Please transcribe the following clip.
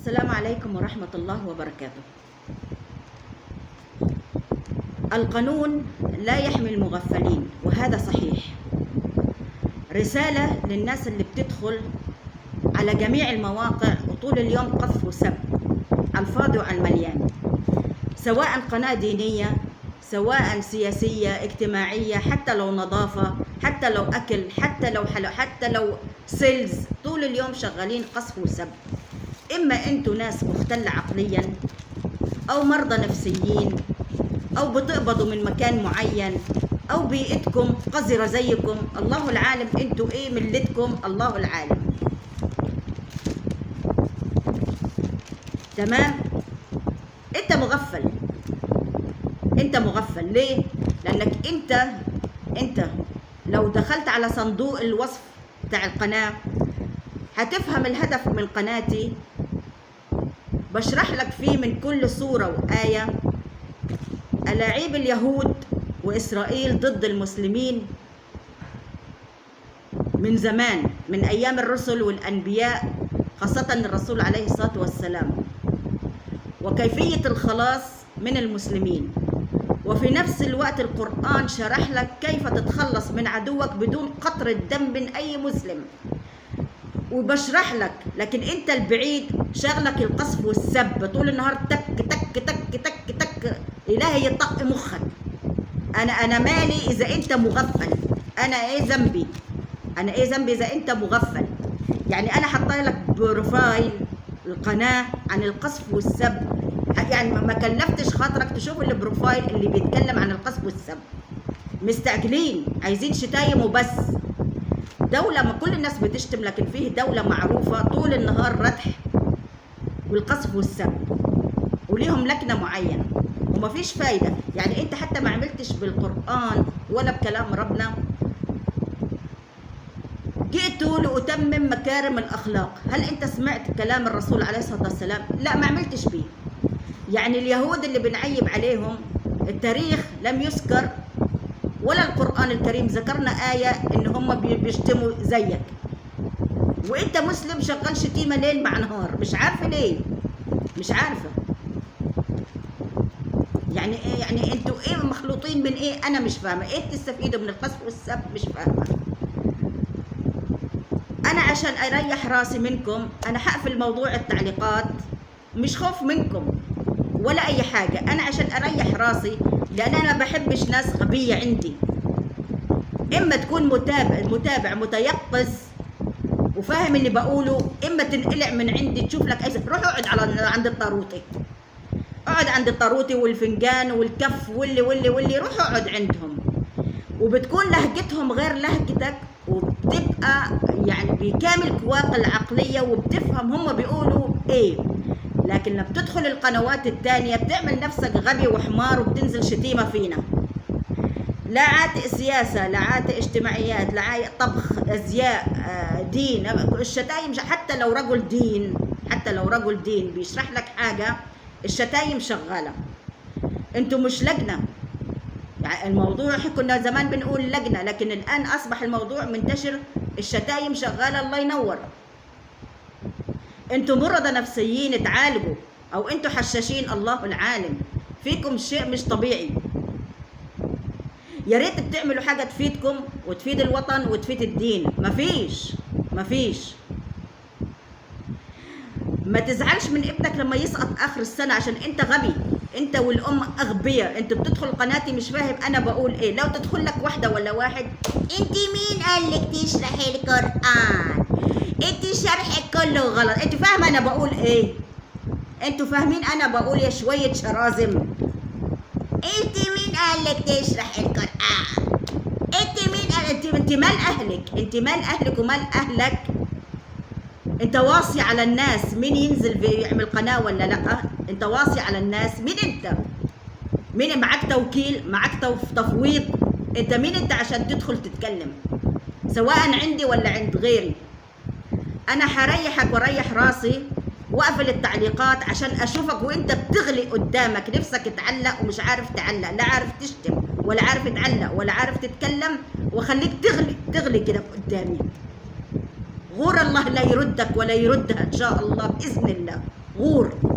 السلام عليكم ورحمة الله وبركاته. القانون لا يحمي المغفلين، وهذا صحيح. رسالة للناس اللي بتدخل على جميع المواقع وطول اليوم قذف وسب على الفاضي وعلى المليان، سواء قناة دينية، سواء سياسية، اجتماعية، حتى لو نظافة، حتى لو أكل، حتى لو حلو، حتى لو سيلز، طول اليوم شغالين قذف وسب. إما أنتوا ناس مختلة عقليا، أو مرضى نفسيين، أو بتقبضوا من مكان معين، أو بيئتكم قذرة زيكم. الله العالم أنتوا إيه ملتكم، الله العالم. تمام؟ أنت مغفل. أنت مغفل ليه؟ لأنك أنت لو دخلت على صندوق الوصف بتاع القناة هتفهم الهدف من قناتي. بشرح لك فيه من كل صورة وآية ألاعيب اليهود وإسرائيل ضد المسلمين من زمان، من أيام الرسل والأنبياء، خاصة الرسول عليه الصلاة والسلام، وكيفية الخلاص من المسلمين. وفي نفس الوقت القرآن شرح لك كيف تتخلص من عدوك بدون قطرة دم من أي مسلم، وبشرح لك. لكن انت البعيد شغلك القصف والسب طول النهار، تك تك تك تك تك، إلهي يطق مخك. انا مالي اذا انت مغفل؟ انا ايه ذنبي؟ انا ايه ذنبي اذا انت مغفل؟ يعني انا حاطه لك بروفايل القناه عن القصف والسب، يعني ما كلفتش خاطرك تشوف البروفايل اللي بيتكلم عن القصف والسب. مستعجلين عايزين شتايم وبس. دولة ما كل الناس بتشتم، لكن فيه دولة معروفة طول النهار ردح والقصف والسب، وليهم لكنة معينة ومفيش فايدة. يعني انت حتى ما عملتش بالقرآن ولا بكلام ربنا. جئت لأتمم مكارم الأخلاق. هل انت سمعت كلام الرسول عليه الصلاة والسلام؟ لا، ما عملتش بيه. يعني اليهود اللي بنعيب عليهم، التاريخ لم يذكر ولا القرآن الكريم ذكرنا آية إن هم بيشتموا زيك، وإنت مسلم شغال شتيمة ليل مع نهار. مش عارفة ليه، مش عارفة. يعني إيه؟ يعني أنتوا إيه مخلوطين من إيه؟ أنا مش فاهمة. إيه تستفيدوا من القذف والسب؟ مش فاهمة. أنا عشان أريح راسي منكم أنا هقفل موضوع التعليقات، مش خوف منكم ولا أي حاجة. أنا عشان أريح راسي، لأن أنا ما بحبش ناس غبية عندي. إما تكون متابع متيقظ وفاهم اللي بقوله، إما تنقلع من عندي تشوف لك أي. روح اقعد عند الطاروتي، اقعد عند الطاروتي والفنجان والكف واللي روح اقعد عندهم. وبتكون لهجتهم غير لهجتك، وبتبقى يعني بكامل قواك العقلية وبتفهم هم بيقولوا إيه. لكن لما بتدخل القنوات التانية بتعمل نفسك غبي وحمار وبتنزل شتيمة فينا. لا عاتق سياسة، لا عاتق اجتماعيات، لا عاتق طبخ، أزياء، دين. الشتايم حتى لو رجل دين بيشرح لك حاجة، الشتايم شغالة. انتوا مش لجنة. يعني الموضوع كنا زمان بنقول لجنة، لكن الآن أصبح الموضوع منتشر، الشتايم شغالة. الله ينور. انتوا مرضى نفسيين تعالجوا، او انتوا حشاشين، الله العالم. فيكم شيء مش طبيعي. يا ريت بتعملوا حاجة تفيدكم وتفيد الوطن وتفيد الدين. مفيش. ما تزعلش من ابنك لما يسقط آخر السنة عشان انت غبي. انت والأم أغبياء. انت بتدخل قناتي مش فاهم أنا بقول ايه. لو تدخل لك واحدة ولا واحد، انت مين قال لك تشرحي القرآن؟ انت شرحك كله غلط. انت فاهمة أنا بقول ايه؟ انتوا فاهمين أنا بقول يا شوية شرازم؟ انت مين قال لك تشرح القرآن؟ انت مين قال؟ انت مال اهلك؟ انت مال اهلك ومال اهلك؟ انت واصي على الناس مين ينزل يعمل قناة ولا لا؟ انت واصي على الناس مين؟ انت مين؟ معك توكيل؟ معك تفويض؟ انت مين انت عشان تدخل تتكلم سواء عندي ولا عند غيري؟ انا هريحك واريح راسي واقفل التعليقات عشان اشوفك وانت بتغلي قدامك، نفسك تعلق ومش عارف تعلق، لا عارف تشتم ولا عارف تعلق ولا عارف تتكلم، وخليك تغلي كده قدامي. غور الله لا يردك ولا يردها ان شاء الله باذن الله. غور.